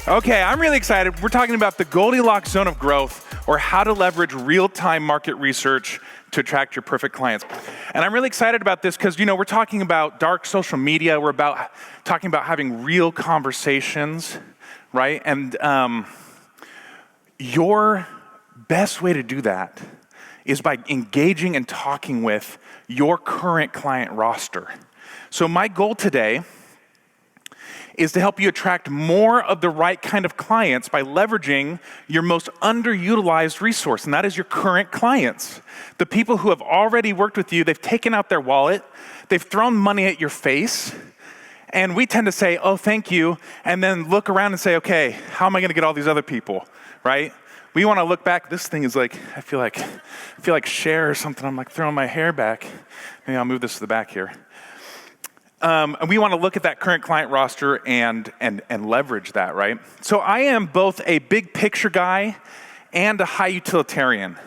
Okay, I'm really excited. We're talking about the Goldilocks zone of growth, or how to leverage real-time market research to attract your perfect clients. And I'm really excited about this because, we're talking about dark social media. We're talking about having real conversations, right? And your best way to do that is by engaging and talking with your current client roster. So my goal today is to help you attract more of the right kind of clients by leveraging your most underutilized resource, and that is your current clients. The people who have already worked with you, they've taken out their wallet, they've thrown money at your face, and we tend to say, oh, thank you, and then look around and say, okay, how am I gonna get all these other people, right? We wanna look back, this thing is like, I feel like Cher or something, I'm like throwing my hair back. Maybe I'll move this to the back here. And we want to look at that current client roster and leverage that, right? So I am both a big picture guy and a high utilitarian.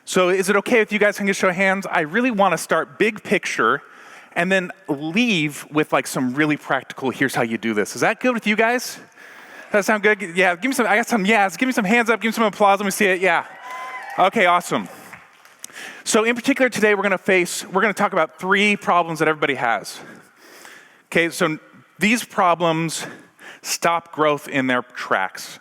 So is it okay if you guys can just show hands? I really want to start big picture and then leave with like some really practical, here's how you do this. Is that good with you guys? Does that sound good? Yeah, give me some, I got some yes. Give me some hands up, give me some applause, let me see it, yeah. Okay, awesome. So in particular today, we're gonna talk about 3 problems that everybody has. Okay, so these problems stop growth in their tracks.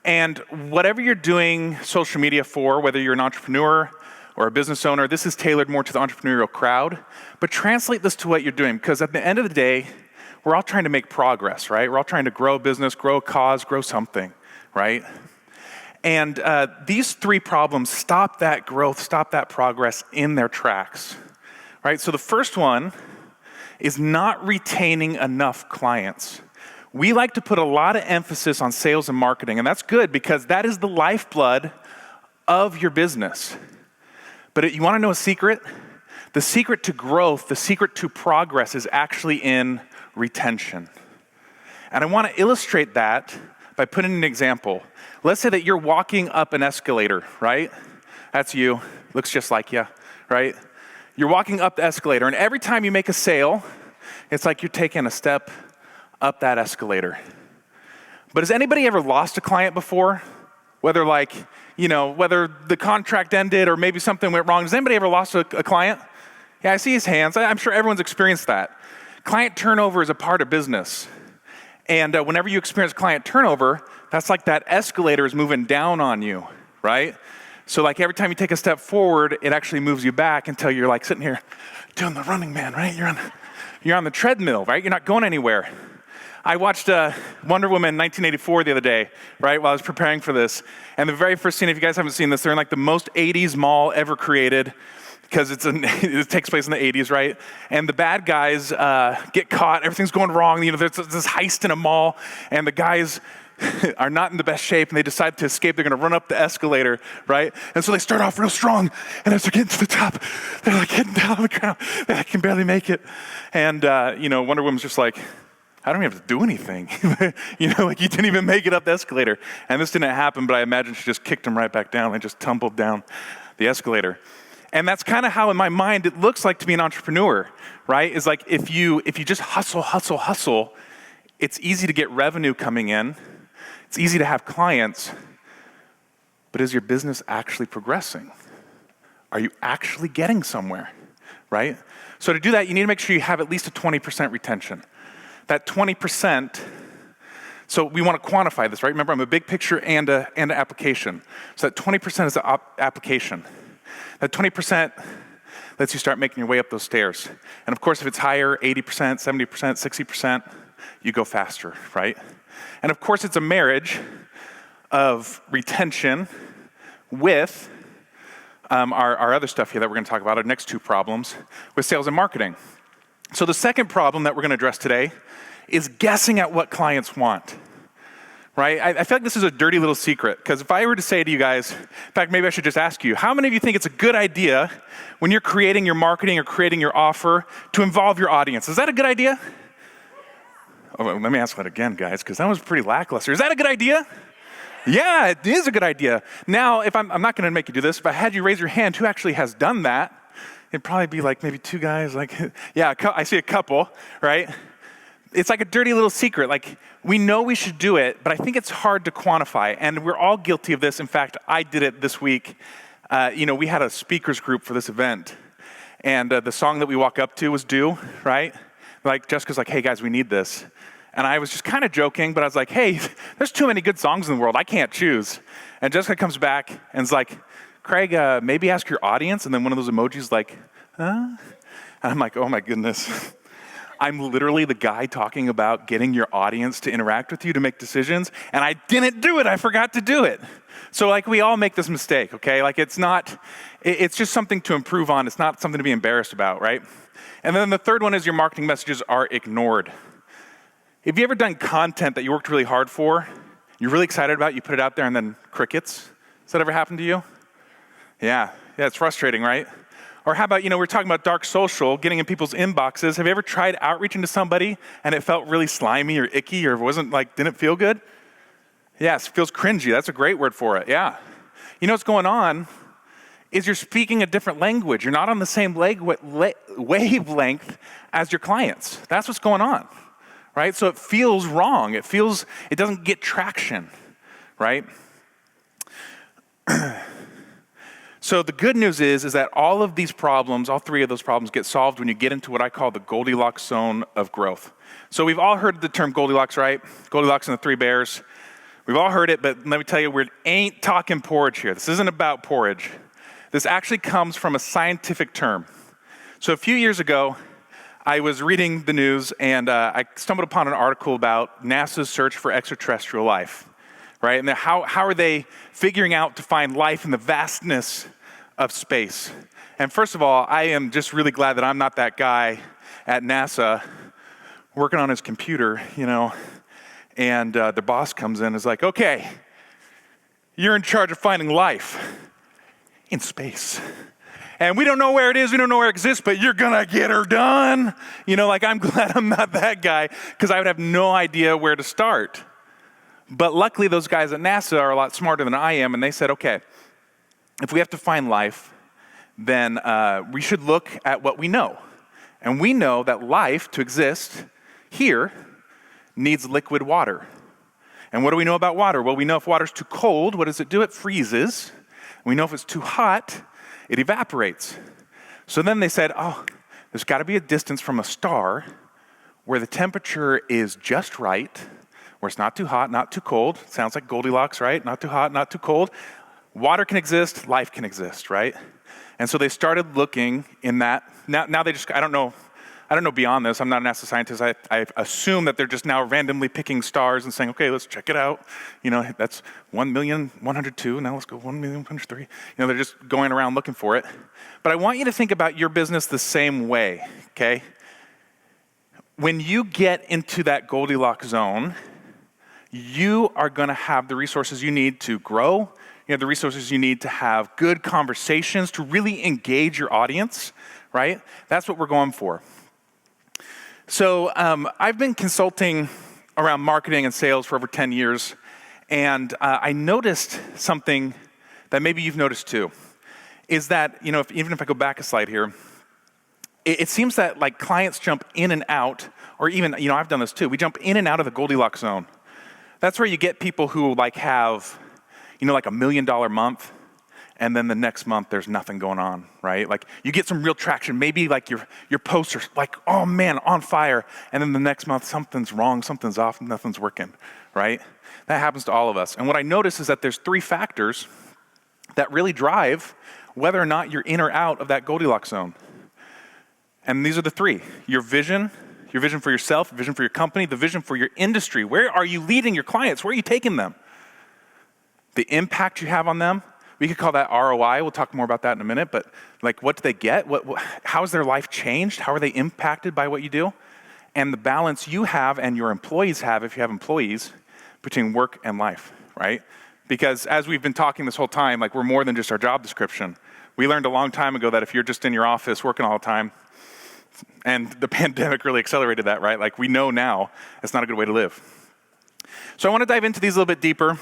And whatever you're doing social media for, whether you're an entrepreneur or a business owner, this is tailored more to the entrepreneurial crowd, but translate this to what you're doing, because at the end of the day, we're all trying to make progress, right? We're all trying to grow a business, grow a cause, grow something, right? And these 3 problems stop that growth, stop that progress in their tracks, right? So the first one is not retaining enough clients. We like to put a lot of emphasis on sales and marketing, and that's good because that is the lifeblood of your business. But you wanna know a secret? The secret to growth, the secret to progress is actually in retention. And I wanna illustrate that by putting an example. Let's say that you're walking up an escalator, right? That's you, looks just like you, right? You're walking up the escalator, and every time you make a sale, it's like you're taking a step up that escalator. But has anybody ever lost a client before? Whether whether the contract ended or maybe something went wrong. Has anybody ever lost a client? Yeah, I see his hands. I'm sure everyone's experienced that. Client turnover is a part of business. And whenever you experience client turnover, that's like that escalator is moving down on you, right? So like every time you take a step forward, it actually moves you back until you're like sitting here doing the running man, right? You're on the treadmill, right? You're not going anywhere. I watched Wonder Woman 1984 the other day, right, while I was preparing for this. And the very first scene, if you guys haven't seen this, they're in like the most 80s mall ever created because it takes place in the 80s, right? And the bad guys get caught, everything's going wrong. There's this heist in a mall, and the guys are not in the best shape, and they decide to escape. They're gonna run up the escalator, right? And so they start off real strong, and as they're getting to the top, they're like hitting down on the ground. They can barely make it. And Wonder Woman's just like, I don't even have to do anything. Like you didn't even make it up the escalator. And this didn't happen, but I imagine she just kicked him right back down and just tumbled down the escalator. And that's kind of how in my mind it looks like to be an entrepreneur, right? Is like if you just hustle, it's easy to get revenue coming in. It's easy to have clients, but is your business actually progressing? Are you actually getting somewhere, right? So to do that, you need to make sure you have at least a 20% retention. That 20%, so we want to quantify this, right? Remember, I'm a big picture and an application. So that 20% is the application. That 20% lets you start making your way up those stairs. And of course, if it's higher, 80%, 70%, 60%, you go faster, right? And of course, it's a marriage of retention with our other stuff here that we're gonna talk about, our next 2 problems, with sales and marketing. So the second problem that we're gonna address today is guessing at what clients want, right? I feel like this is a dirty little secret, because if I were to say to you guys, in fact, maybe I should just ask you, how many of you think it's a good idea when you're creating your marketing or creating your offer to involve your audience? Is that a good idea? Oh, let me ask that again, guys, because that was pretty lackluster. Is that a good idea? Yeah, it is a good idea. Now, if I'm not gonna make you do this, if I had you raise your hand, who actually has done that? It'd probably be like maybe 2 guys, like, yeah, I see a couple, right? it's like a dirty little secret. Like, we know we should do it, but I think it's hard to quantify. And we're all guilty of this. In fact, I did it this week. We had a speakers group for this event. And the song that we walk up to was "Do," right? Like, Jessica's like, "Hey, guys, we need this." And I was just kind of joking, but I was like, "Hey, there's too many good songs in the world. I can't choose." And Jessica comes back and is like, "Craig, maybe ask your audience." And then one of those emojis like, "Huh?" And I'm like, oh my goodness. I'm literally the guy talking about getting your audience to interact with you to make decisions, and I didn't do it. I forgot to do it. So like, we all make this mistake, okay? Like, it's just something to improve on. It's not something to be embarrassed about, right? And then the third one is your marketing messages are ignored. Have you ever done content that you worked really hard for, you're really excited about, you put it out there, and then crickets? Has that ever happened to you? Yeah, it's frustrating, right? Or how about, we're talking about dark social, getting in people's inboxes. Have you ever tried outreaching to somebody and it felt really slimy or icky, or didn't feel good? Yes, it feels cringy. That's a great word for it, yeah. You know what's going on is you're speaking a different language. You're not on the same wavelength as your clients. That's what's going on, right? So it feels wrong. It doesn't get traction, right? So the good news is that all of these problems, all three of those problems, get solved when you get into what I call the Goldilocks zone of growth. So we've all heard the term Goldilocks, right? Goldilocks and the Three Bears. We've all heard it, but let me tell you, we ain't talking porridge here. This isn't about porridge. This actually comes from a scientific term. So a few years ago, I was reading the news, and I stumbled upon an article about NASA's search for extraterrestrial life, right? And how are they figuring out to find life in the vastness of space? And first of all, I am just really glad that I'm not that guy at NASA working on his computer, and the boss comes in and is like, "Okay, you're in charge of finding life in space. And we don't know where it is, we don't know where it exists, but you're gonna get her done." I'm glad I'm not that guy, because I would have no idea where to start. But luckily, those guys at NASA are a lot smarter than I am, and they said, okay, if we have to find life, then we should look at what we know. And we know that life, to exist here, needs liquid water. And what do we know about water? Well, we know if water's too cold, what does it do? It freezes. We know if it's too hot, it evaporates. So then they said, there's got to be a distance from a star where the temperature is just right, where it's not too hot, not too cold. Sounds like Goldilocks, right? Not too hot, not too cold. Water can exist, life can exist, right? And so they started looking in that. Now they just, I don't know beyond this. I'm not an NASA scientist. I assume that they're just now randomly picking stars and saying, okay, let's check it out. That's 1,102. Now let's go 1,103. They're just going around looking for it. But I want you to think about your business the same way, okay? When you get into that Goldilocks zone, you are going to have the resources you need to grow. You have the resources you need to have good conversations, to really engage your audience, right? That's what we're going for. So I've been consulting around marketing and sales for over 10 years, and I noticed something that maybe you've noticed too, is that, even if I go back a slide here, it seems that like clients jump in and out, or even, I've done this too, we jump in and out of the Goldilocks zone. That's where you get people who have, like $1 million month, and then the next month there's nothing going on, right? Like, you get some real traction. Maybe like your posts are like, oh man, on fire, and then the next month something's wrong, something's off, nothing's working, right? That happens to all of us. And what I notice is that there's 3 factors that really drive whether or not you're in or out of that Goldilocks zone. And these are the 3: your vision for yourself, vision for your company, the vision for your industry. Where are you leading your clients? Where are you taking them? The impact you have on them. We could call that ROI. We'll talk more about that in a minute. But like, what do they get? How has their life changed? How are they impacted by what you do? And the balance you have and your employees have, if you have employees, between work and life, right? Because as we've been talking this whole time, like, we're more than just our job description. We learned a long time ago that if you're just in your office working all the time, and the pandemic really accelerated that, right? Like, we know now it's not a good way to live. So I want to dive into these a little bit deeper.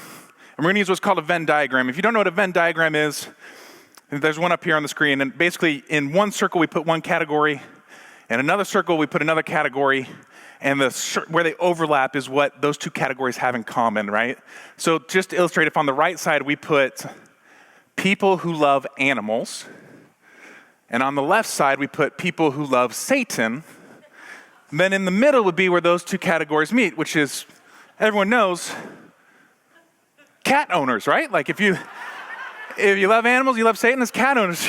And we're going to use what's called a Venn diagram. If you don't know what a Venn diagram is, there's one up here on the screen. And basically, in one circle, we put one category. In another circle, we put another category. and where they overlap is what those two categories have in common, right? So just to illustrate, if on the right side we put people who love animals, and on the left side we put people who love Satan, then in the middle would be where those two categories meet, which is, everyone knows, cat owners, right? Like if you love animals, you love Satan, it's cat owners.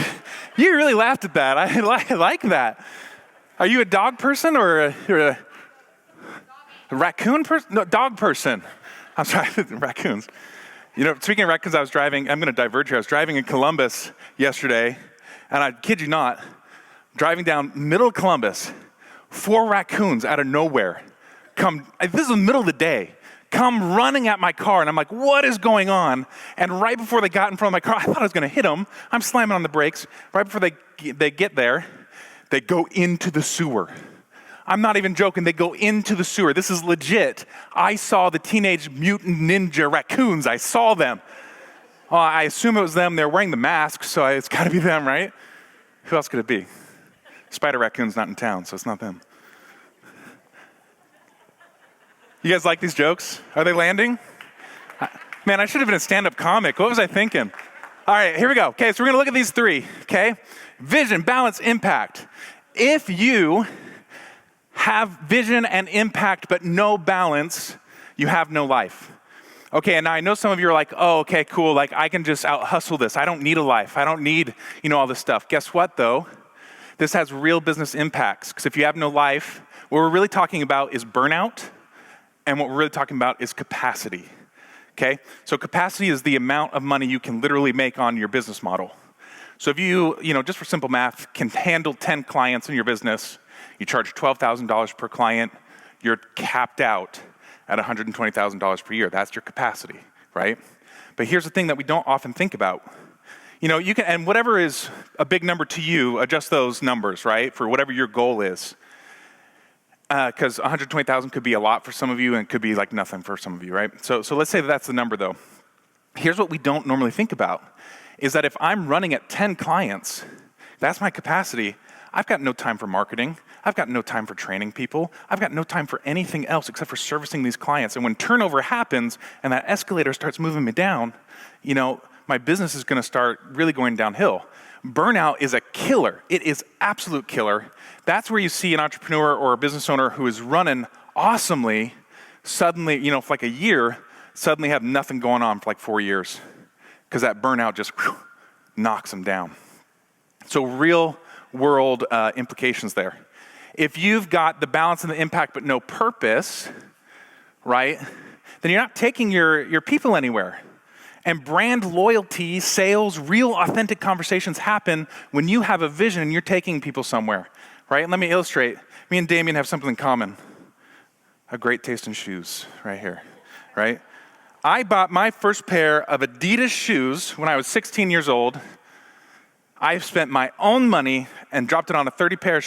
You really laughed at that. I like that. Are you a dog person or a raccoon person? No, dog person. I'm sorry, raccoons. Speaking of raccoons, I'm going to diverge here. I was driving in Columbus yesterday, and I kid you not, driving down middle of Columbus, 4 raccoons out of nowhere this is the middle of the day, come running at my car, and I'm like, what is going on? And right before they got in front of my car, I thought I was going to hit them. I'm slamming on the brakes. Right before they get there, they go into the sewer. I'm not even joking. They go into the sewer. This is legit. I saw the Teenage Mutant Ninja raccoons. I saw them. I assume it was them. They're wearing the masks, so it's got to be them, right? Who else could it be? Spider Raccoon's not in town, so it's not them. You guys like these jokes? Are they landing? Man, I should have been a stand-up comic. What was I thinking? All right, here we go. Okay, so we're going to look at these 3, okay? Vision, balance, impact. If you have vision and impact but no balance, you have no life. Okay, and now I know some of you are like, oh, okay, cool. Like, I can just out-hustle this. I don't need a life. I don't need, all this stuff. Guess what, though? This has real business impacts. Because if you have no life, what we're really talking about is burnout. And what we're really talking about is capacity, okay? So capacity is the amount of money you can literally make on your business model. So if you, just for simple math, can handle 10 clients in your business, you charge $12,000 per client, you're capped out at $120,000 per year. That's your capacity, right? But here's the thing that we don't often think about. You can, and whatever is a big number to you, adjust those numbers, right? For whatever your goal is. Because 120,000 could be a lot for some of you and it could be like nothing for some of you, right? So let's say that's the number though. Here's what we don't normally think about, is that if I'm running at 10 clients, that's my capacity. I've got no time for marketing. I've got no time for training people. I've got no time for anything else except for servicing these clients. And when turnover happens and that escalator starts moving me down, my business is going to start really going downhill. Burnout is a killer. It is absolute killer. That's where you see an entrepreneur or a business owner who is running awesomely, suddenly, for like a year, suddenly have nothing going on for like 4 years because that burnout just knocks them down. So real world implications there. If you've got the balance and the impact but no purpose, right, then you're not taking your people anywhere. And brand loyalty, sales, real authentic conversations happen when you have a vision and you're taking people somewhere, right? And let me illustrate. Me and Damien have something in common. A great taste in shoes right here, right? I bought my first pair of Adidas shoes when I was 16 years old. I spent my own money and dropped it on a $30 pair of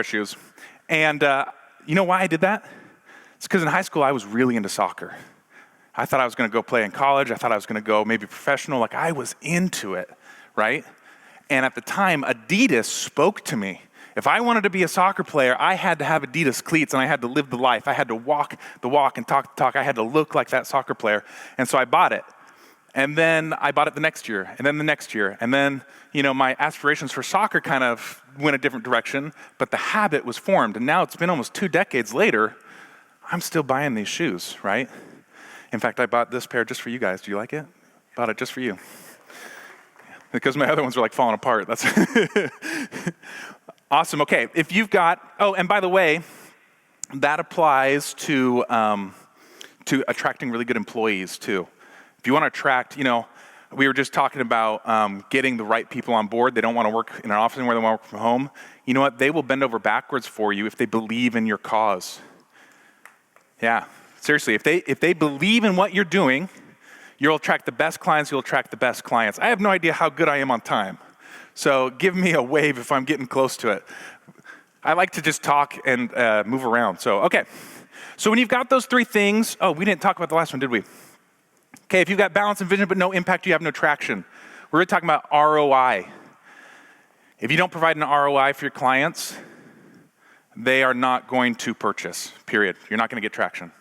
shoes. And you know why I did that? It's because in high school I was really into soccer. I thought I was going to go play in college. I thought I was going to go maybe professional. Like I was into it, right? And at the time, Adidas spoke to me. If I wanted to be a soccer player, I had to have Adidas cleats and I had to live the life. I had to walk the walk and talk the talk. I had to look like that soccer player. And so I bought it. And then I bought it the next year and then the next year. And then, my aspirations for soccer kind of went a different direction, but the habit was formed. And now it's been almost 2 decades later, I'm still buying these shoes, right? In fact, I bought this pair just for you guys. Do you like it? Bought it just for you. Because my other ones were like falling apart. That's awesome. Okay, if you've got, and by the way, that applies to attracting really good employees too. If you want to attract, we were just talking about getting the right people on board. They don't want to work in an office anymore. They want to work from home. You know what? They will bend over backwards for you if they believe in your cause. Yeah. Seriously, if they believe in what you're doing, you'll attract the best clients, you'll attract the best clients. I have no idea how good I am on time. So give me a wave if I'm getting close to it. I like to just talk and move around. So, okay. So when you've got those 3 things, we didn't talk about the last one, did we? Okay, if you've got balance and vision but no impact, you have no traction. We're really talking about ROI. If you don't provide an ROI for your clients, they are not going to purchase, period. You're not going to get traction,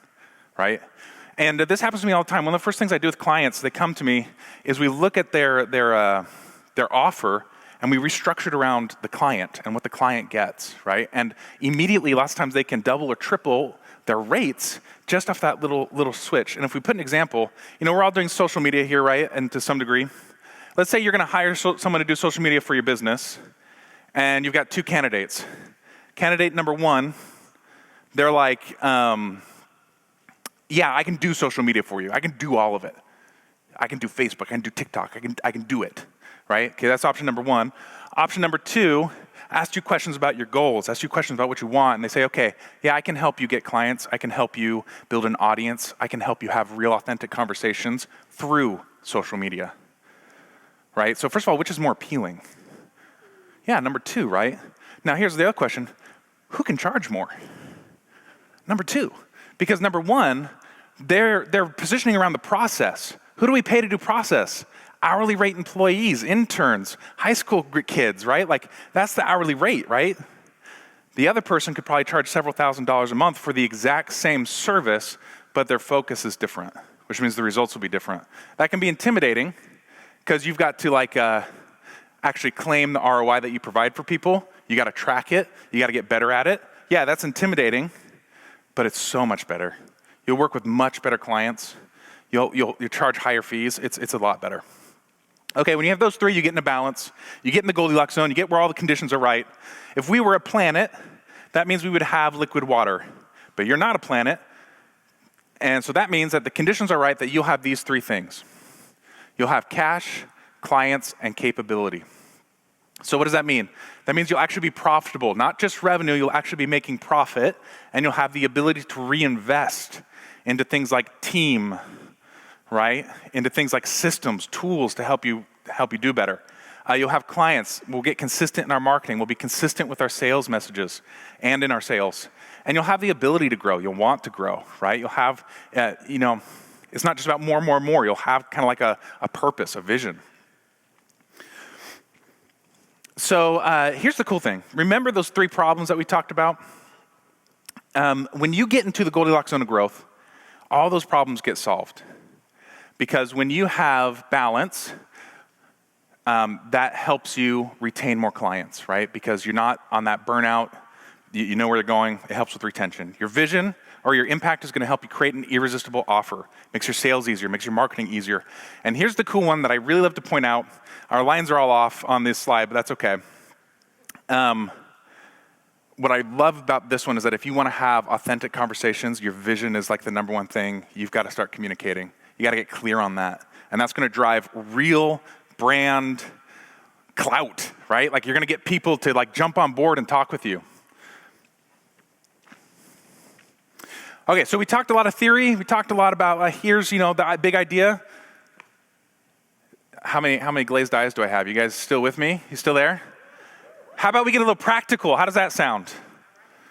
right? And this happens to me all the time. One of the first things I do with clients that come to me is we look at their offer and we restructure it around the client and what the client gets, right? And immediately, lots of times they can double or triple their rates just off that little switch. And if we put an example, we're all doing social media here, right? And to some degree, let's say you're going to hire someone to do social media for your business, and you've got two candidates. Candidate number one, they're like, yeah, I can do social media for you. I can do all of it. I can do Facebook. I can do TikTok. I can do it, right? Okay, that's option number one. Option number two, ask you questions about your goals, ask you questions about what you want, and they say, okay, yeah, I can help you get clients. I can help you build an audience. I can help you have real, authentic conversations through social media, right? So first of all, which is more appealing? Yeah, number two, right? Now here's the other question. Who can charge more? Number two. Because number one, they're positioning around the process. Who do we pay to do process? Hourly rate employees, interns, high school kids, right? Like, that's the hourly rate, right? The other person could probably charge several $1,000s a month for the exact same service, but their focus is different, which means the results will be different. That can be intimidating because you've got to actually claim the ROI that you provide for people. You got to track it. You got to get better at it. Yeah, that's intimidating, but it's so much better. You'll work with much better clients. You'll charge higher fees. It's a lot better. Okay, when you have those three, you get in a balance. You get in the Goldilocks zone. You get where all the conditions are right. If we were a planet, that means we would have liquid water. But you're not a planet. And so that means that the conditions are right that you'll have these three things. You'll have cash, clients, and capability. So what does that mean? That means you'll actually be profitable. Not just revenue, you'll actually be making profit, and you'll have the ability to reinvest into things like team, right? Into things like systems, tools to help you do better. You'll have clients. We'll get consistent in our marketing. We'll be consistent with our sales messages and in our sales. And you'll have the ability to grow. You'll want to grow, right? You'll have, it's not just about more. You'll have kind of like a purpose, a vision. So here's the cool thing. Remember those three problems that we talked about? When you get into the Goldilocks zone of growth, all those problems get solved. Because when you have balance, that helps you retain more clients, right? Because you're not on that burnout. You know where they're going. It helps with retention. Your vision or your impact is going to help you create an irresistible offer. Makes your sales easier, makes your marketing easier. And here's the cool one that I really love to point out. Our lines are all off on this slide, but that's okay. What I love about this one is that if you want to have authentic conversations, your vision is like the number one thing. You've got to start communicating. You got to get clear on that. And that's going to drive real brand clout, right? Like you're going to get people to like jump on board and talk with you. Okay, so we talked a lot of theory. We talked a lot about here's the big idea. How many glazed eyes do I have? You guys still with me? You still there? How about we get a little practical? How does that sound?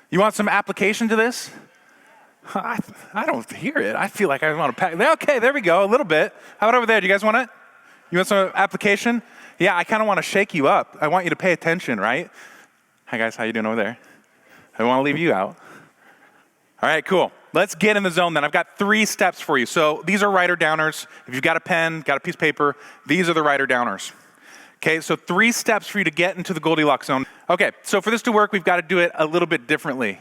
You want some application to this? I don't hear it. I feel like I want to pack. Okay, there we go. A little bit. How about over there? Do you guys want it? You want some application? Yeah, I kind of want to shake you up. I want you to pay attention, right? Hi guys, how you doing over there? I don't want to leave you out. All right, cool. Let's get in the zone then. I've got 3 steps for you. So these are writer-downers. If you've got a pen, got a piece of paper, these are the writer-downers. Okay, so 3 steps for you to get into the Goldilocks zone. Okay, so for this to work, we've got to do it a little bit differently.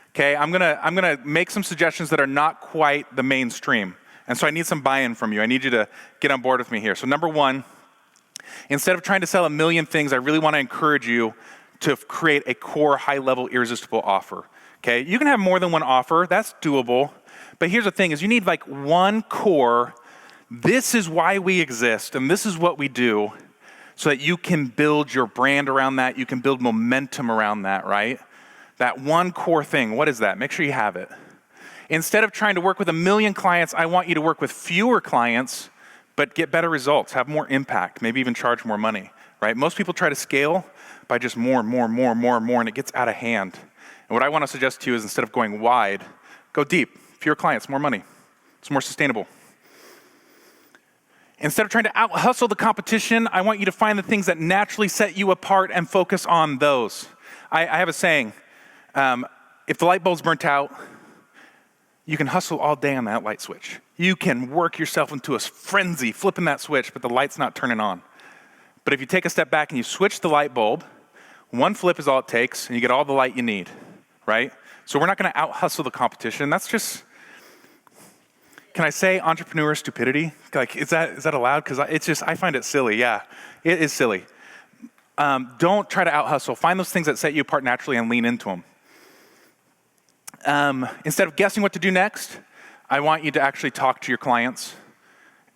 Okay, I'm gonna make some suggestions that are not quite the mainstream. And so I need some buy-in from you. I need you to get on board with me here. So number 1, instead of trying to sell a million things, I really want to encourage you to create a core, high-level, irresistible offer. Okay, you can have more than one offer. That's doable. But here's the thing is you need like one core, this is why we exist, and this is what we do, so that you can build your brand around that. You can build momentum around that, right? That one core thing, what is that? Make sure you have it. Instead of trying to work with a million clients, I want you to work with fewer clients, but get better results, have more impact, maybe even charge more money, right? Most people try to scale by just more, and it gets out of hand. And what I want to suggest to you is instead of going wide, go deep. Fewer clients, more money. It's more sustainable. Instead of trying to out-hustle the competition, I want you to find the things that naturally set you apart and focus on those. I have a saying, If the light bulb's burnt out, you can hustle all day on that light switch. You can work yourself into a frenzy flipping that switch, but the light's not turning on. But if you take a step back and you switch the light bulb, one flip is all it takes, and you get all the light you need, right? So we're not going to out-hustle the competition. That's just, can I say entrepreneur stupidity? Like, is that allowed? Because I find it silly. Yeah, it is silly. Don't try to out-hustle. Find those things that set you apart naturally and lean into them. Instead of guessing what to do next, I want you to actually talk to your clients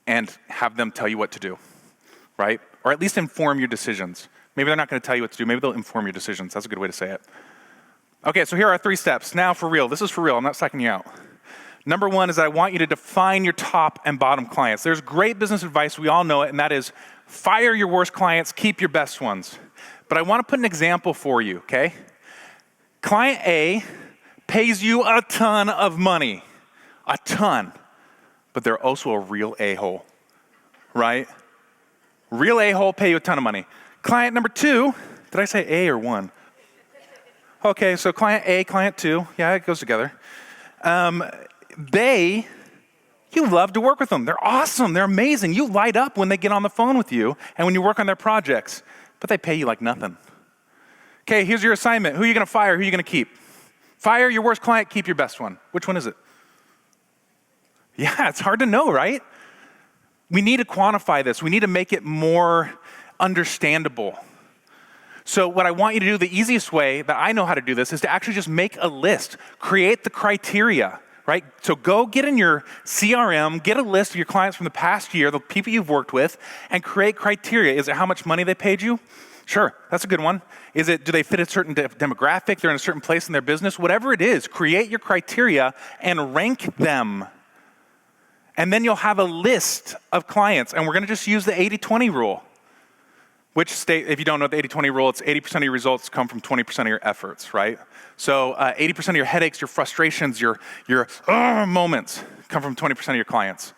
and have them tell you what to do, right? Or at least inform your decisions. Maybe they're not going to tell you what to do. Maybe they'll inform your decisions. That's a good way to say it. Okay, so here are 3 steps. Now for real. This is for real. I'm not psyching you out. Number 1 is that I want you to define your top and bottom clients. There's great business advice. We all know it, and that is fire your worst clients, keep your best ones. But I want to put an example for you, okay? Client A pays you a ton of money, a ton, but they're also a real a-hole, right? Real a-hole pay you a ton of money. Client number 2, did I say A or 1? Okay, so client A, client 2, yeah, it goes together. You love to work with them. They're awesome, they're amazing. You light up when they get on the phone with you and when you work on their projects, but they pay you like nothing. Okay, here's your assignment. Who are you gonna fire, who are you gonna keep? Fire your worst client, keep your best one. Which one is it? Yeah, it's hard to know, right? We need to quantify this. We need to make it more understandable. So what I want you to do, the easiest way that I know how to do this is to actually just make a list, create the criteria, right? So go get in your CRM, get a list of your clients from the past year, the people you've worked with, and create criteria. Is it how much money they paid you? Sure, that's a good one. Is it, do they fit a certain demographic? They're in a certain place in their business? Whatever it is, create your criteria and rank them. And then you'll have a list of clients, and we're gonna just use the 80-20 rule. Which state, if you don't know the 80-20 rule, it's 80% of your results come from 20% of your efforts, right? So 80% of your headaches, your frustrations, your moments come from 20% of your clients.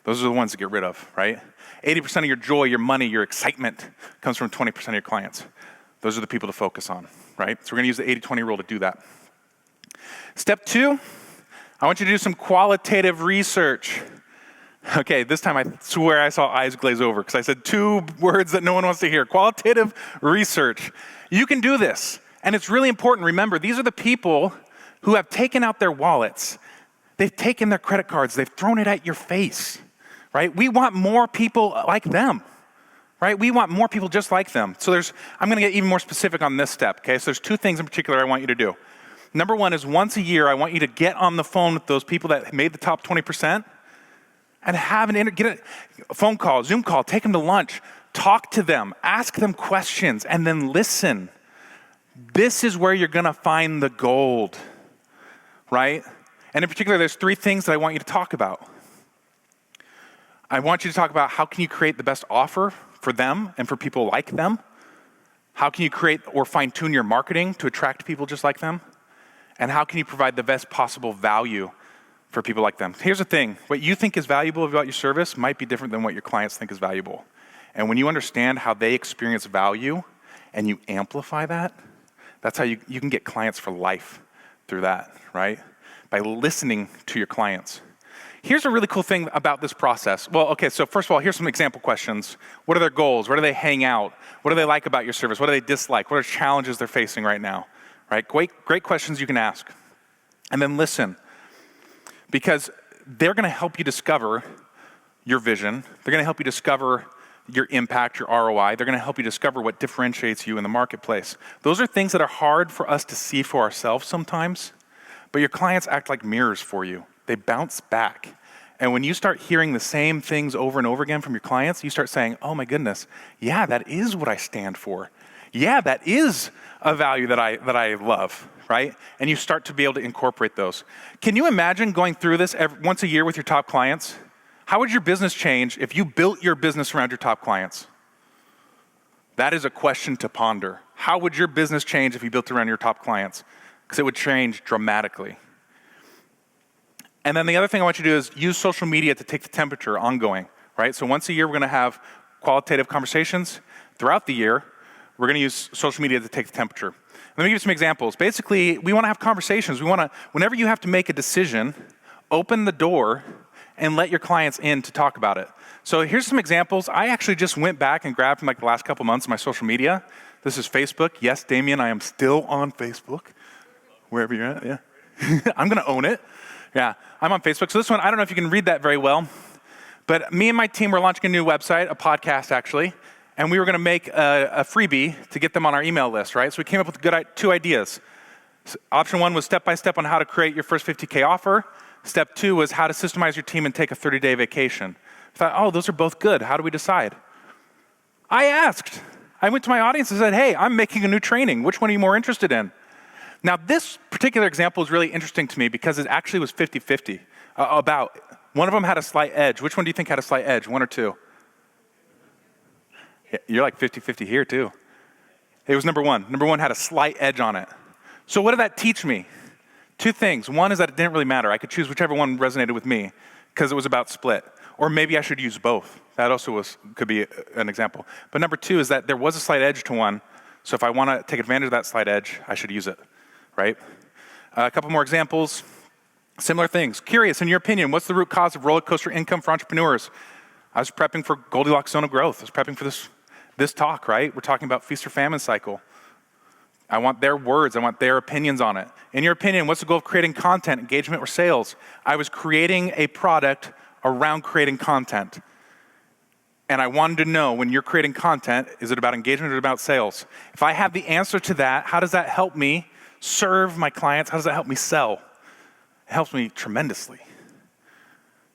Those are the ones to get rid of, right? 80% of your joy, your money, your excitement comes from 20% of your clients. Those are the people to focus on, right? So we're gonna use the 80-20 rule to do that. Step 2, I want you to do some qualitative research. Okay, this time I swear I saw eyes glaze over because I said 2 words that no one wants to hear. Qualitative research. You can do this, and it's really important. Remember, these are the people who have taken out their wallets. They've taken their credit cards. They've thrown it at your face, right? We want more people like them, right? We want more people just like them. So I'm going to get even more specific on this step, okay? So there's 2 things in particular I want you to do. Number 1 is once a year, I want you to get on the phone with those people that made the top 20%, and get a phone call, Zoom call, take them to lunch, talk to them, ask them questions, and then listen. This is where you're gonna find the gold, right? And in particular, there's 3 things that I want you to talk about. I want you to talk about how can you create the best offer for them and for people like them? How can you create or fine-tune your marketing to attract people just like them? And how can you provide the best possible value for people like them? Here's the thing, what you think is valuable about your service might be different than what your clients think is valuable. And when you understand how they experience value and you amplify that, that's how you can get clients for life through that, right? By listening to your clients. Here's a really cool thing about this process. Well, okay, so first of all, here's some example questions. What are their goals? Where do they hang out? What do they like about your service? What do they dislike? What are challenges they're facing right now? Right? Great questions you can ask. And then listen. Because they're gonna help you discover your vision. They're gonna help you discover your impact, your ROI. They're gonna help you discover what differentiates you in the marketplace. Those are things that are hard for us to see for ourselves sometimes, but your clients act like mirrors for you. They bounce back. And when you start hearing the same things over and over again from your clients, you start saying, oh my goodness, yeah, that is what I stand for. Yeah, that is a value that I love. Right? And you start to be able to incorporate those. Can you imagine going through this once a year with your top clients? How would your business change if you built your business around your top clients? That is a question to ponder. How would your business change if you built it around your top clients? Because it would change dramatically. And then the other thing I want you to do is use social media to take the temperature ongoing, right? So once a year, we're gonna have qualitative conversations. Throughout the year, we're gonna use social media to take the temperature. Let me give you some examples. Basically, we want to have conversations. Whenever you have to make a decision, open the door and let your clients in to talk about it. So here's some examples. I actually just went back and grabbed from like the last couple months of my social media. This is Facebook. Yes, Damien, I am still on Facebook. Wherever you're at, yeah. I'm going to own it. Yeah, I'm on Facebook. So this one, I don't know if you can read that very well, but me and my team were launching a new website, a podcast actually, and we were going to make a freebie to get them on our email list, right? So we came up with two ideas. So option one was step-by-step on how to create your first 50K offer. Step two was how to systemize your team and take a 30-day vacation. I thought, oh, those are both good. How do we decide? I went to my audience and said, hey, I'm making a new training. Which one are you more interested in? Now, this particular example is really interesting to me because it actually was 50-50. About one of them had a slight edge. Which one do you think had a slight edge, one or two? Yeah, you're like 50-50 here too. It was number one. Number one had a slight edge on it. So what did that teach me? Two things. One is that it didn't really matter. I could choose whichever one resonated with me because it was about split. Or maybe I should use both. That also could be an example. But number two is that there was a slight edge to one. So if I want to take advantage of that slight edge, I should use it, right? A couple more examples. Similar things. Curious, in your opinion, what's the root cause of roller coaster income for entrepreneurs? I was prepping for Goldilocks zone of growth. I was prepping for this talk, right? We're talking about feast or famine cycle. I want their words. I want their opinions on it. In your opinion, what's the goal of creating content, engagement, or sales? I was creating a product around creating content. And I wanted to know, when you're creating content, is it about engagement or about sales? If I have the answer to that, how does that help me serve my clients? How does that help me sell? It helps me tremendously.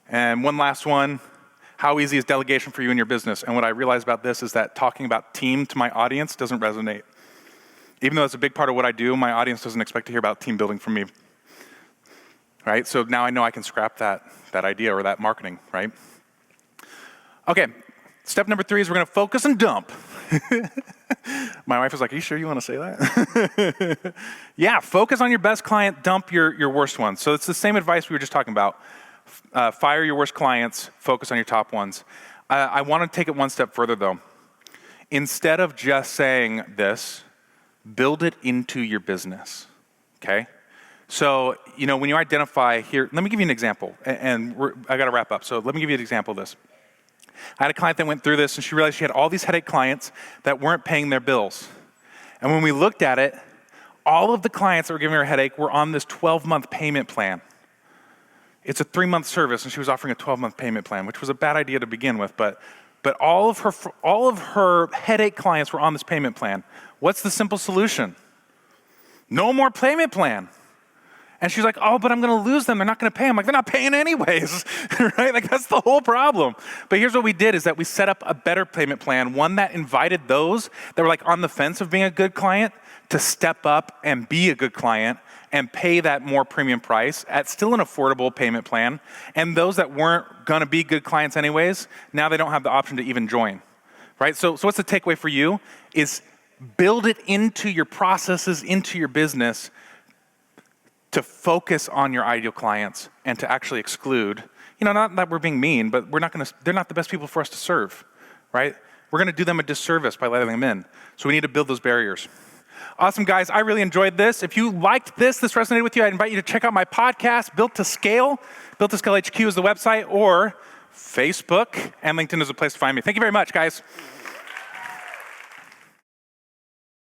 And one last one. How easy is delegation for you in your business? And what I realized about this is that talking about team to my audience doesn't resonate. Even though it's a big part of what I do, my audience doesn't expect to hear about team building from me. Right? So now I know I can scrap that idea or that marketing, right? Okay, step number 3 is we're gonna focus and dump. My wife was like, are you sure you wanna say that? Yeah, focus on your best client, dump your worst ones. So it's the same advice we were just talking about. Fire your worst clients, focus on your top ones. I wanna take it one step further though. Instead of just saying this, build it into your business, okay? So, when you identify here, let me give you an example, and I gotta wrap up, so let me give you an example of this. I had a client that went through this, and she realized she had all these headache clients that weren't paying their bills. And when we looked at it, all of the clients that were giving her a headache were on this 12-month payment plan. It's a 3-month service, and she was offering a 12-month payment plan, which was a bad idea to begin with, but all of her headache clients were on this payment plan. What's the simple solution? No more payment plan. And she's like, oh, but I'm gonna lose them. They're not gonna pay. I'm like, they're not paying anyways, right? Like, that's the whole problem. But here's what we did is that we set up a better payment plan, one that invited those that were like on the fence of being a good client to step up and be a good client and pay that more premium price at still an affordable payment plan. And those that weren't gonna be good clients anyways, now they don't have the option to even join, right? So what's the takeaway for you is build it into your processes, into your business, to focus on your ideal clients and to actually exclude, not that we're being mean, but they're not the best people for us to serve, right? We're gonna do them a disservice by letting them in. So we need to build those barriers. Awesome, guys, I really enjoyed this. If you liked this resonated with you, I invite you to check out my podcast, Built to Scale. Built to Scale HQ is the website, or Facebook, and LinkedIn is the place to find me. Thank you very much, guys.